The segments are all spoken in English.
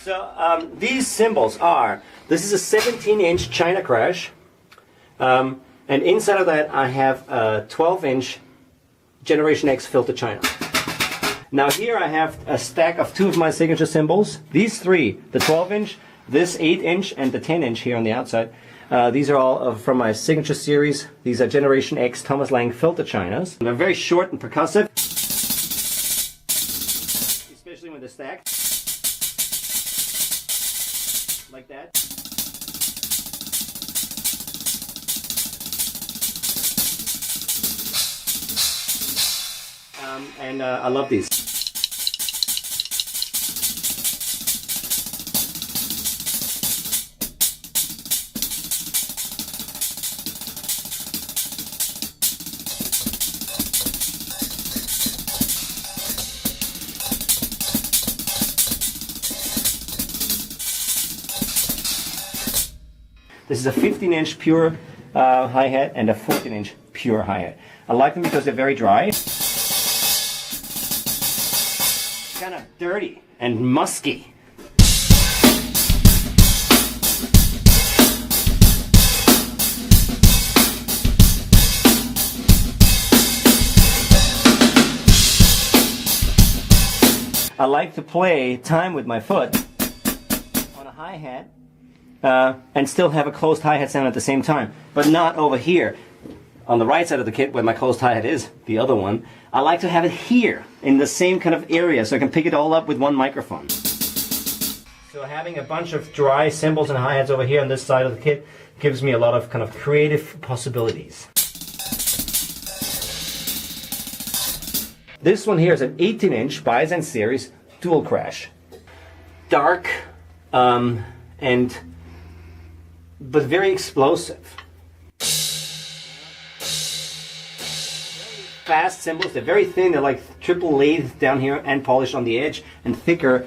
So these cymbals are, this is a 17-inch China crash, and inside of that I have a 12-inch Generation X filter China. Now here I have a stack of two of my signature cymbals. These three, the 12-inch, this 8-inch, and the 10-inch here on the outside. These are all from my signature series. These are Generation X Thomas Lang filter Chinas. They're very short and percussive, especially when they're stacked like that. And I love these. This is a 15-inch pure hi-hat and a 14-inch pure hi-hat. I like them because they're very dry. Kind of dirty and musky. I like to play time with my foot on a hi-hat and still have a closed hi-hat sound at the same time, but not over here on the right side of the kit where my closed hi-hat is, the other one. I like to have it here in the same kind of area so I can pick it all up with one microphone. So having a bunch of dry cymbals and hi-hats over here on this side of the kit gives me a lot of kind of creative possibilities. This one here is an 18-inch Byzance series dual crash. Dark but very explosive. Fast cymbals, they're very thin, they're like triple lathed down here and polished on the edge and thicker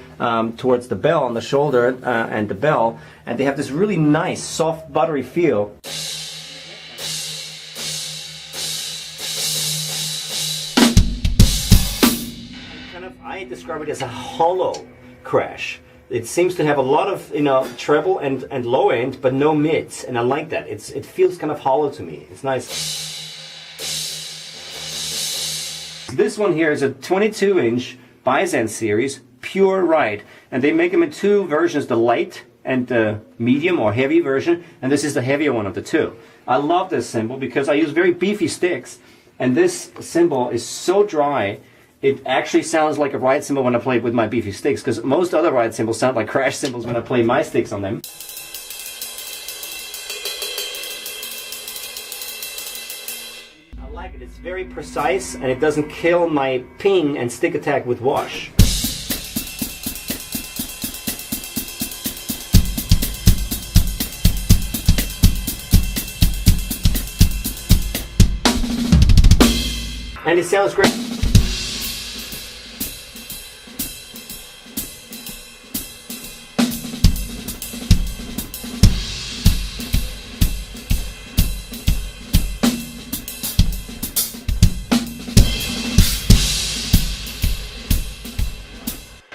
towards the bell on the shoulder and the bell, and they have this really nice soft buttery feel. I describe it as a hollow crash. It seems to have a lot of treble and low end, but no mids, and I like that. It feels kind of hollow to me. It's nice. This one here is a 22-inch Byzance series, pure ride, and they make them in two versions: the light and the medium or heavy version, and this is the heavier one of the two. I love this cymbal because I use very beefy sticks, and this cymbal is so dry. It actually sounds like a ride cymbal when I play it with my beefy sticks, because most other ride cymbals sound like crash cymbals when I play my sticks on them. I like it. It's very precise and it doesn't kill my ping and stick attack with wash. And it sounds great.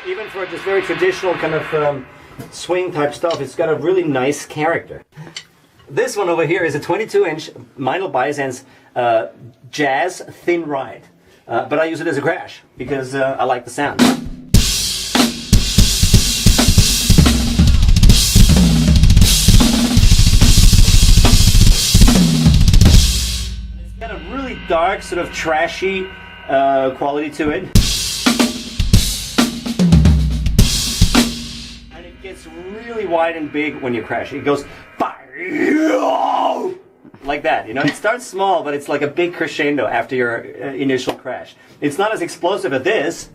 Even for just very traditional kind of swing type stuff, it's got a really nice character. This one over here is a 22-inch Meinl Byzance jazz thin ride, but I use it as a crash because I like the sound. It's got a really dark, sort of trashy quality to it. It's really wide and big when you crash. It goes like that, It starts small, but it's like a big crescendo after your initial crash. It's not as explosive as this.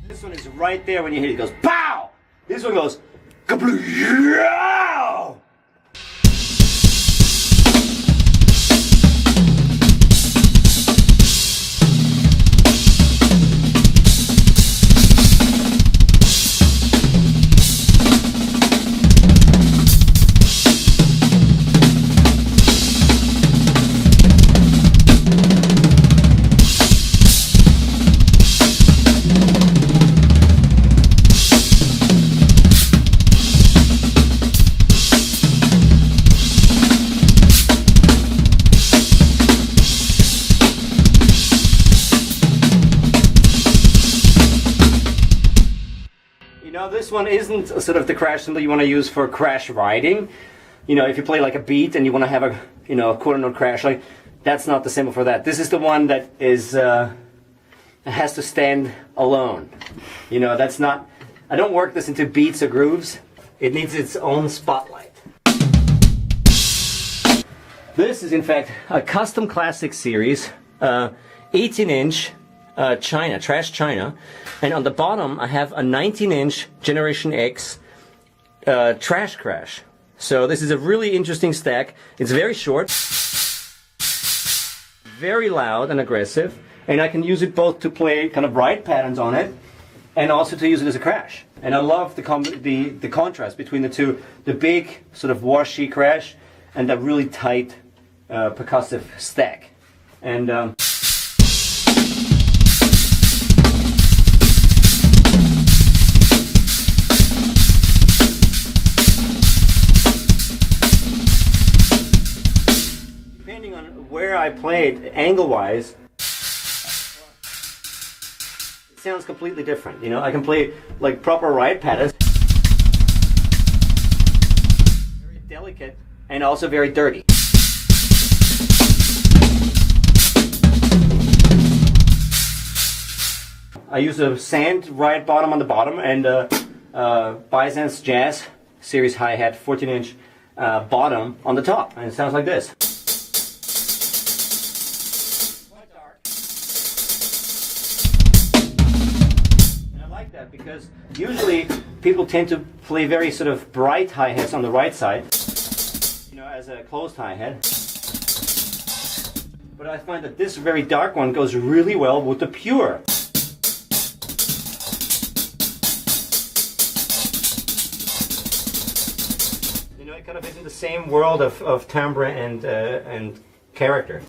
This one is right there when you hit it. It goes pow. This one goes kablooey. know, this one isn't sort of the crash cymbal you want to use for crash riding. You know, if you play like a beat and you want to have a, you know, a quarter note crash, like, that's not the cymbal for that. This is the one that is has to stand alone. You know, that's not. I don't work this into beats or grooves. It needs its own spotlight. This is in fact a custom classic series, 18-inch China, trash China, and on the bottom I have a 19-inch Generation X trash crash. So this is a really interesting stack. It's very short, very loud and aggressive, and I can use it both to play kind of ride patterns on it and also to use it as a crash. And I love the contrast between the two, the big sort of washy crash and the really tight percussive stack. And depending on where I play it, angle-wise, it sounds completely different. You know, I can play like proper ride patterns, very delicate and also very dirty. I use a sand ride bottom on the bottom and Byzance Jazz Series hi-hat 14-inch bottom on the top, and it sounds like this. Quite dark. And I like that because usually people tend to play very sort of bright hi-hats on the right side, you know, as a closed hi-hat. But I find that this very dark one goes really well with the pure. It kind of is in the same world of timbre and character.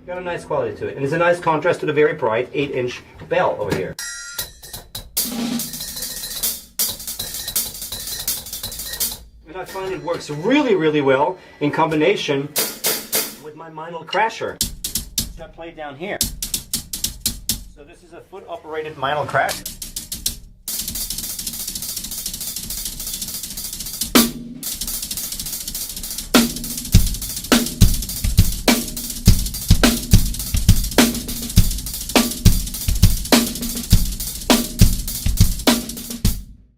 Got a nice quality to it, and it's a nice contrast to the very bright 8-inch bell over here. And I find it works really, really well in combination with my Meinl Crasher, which I play down here. So this is a foot-operated Meinl Crasher.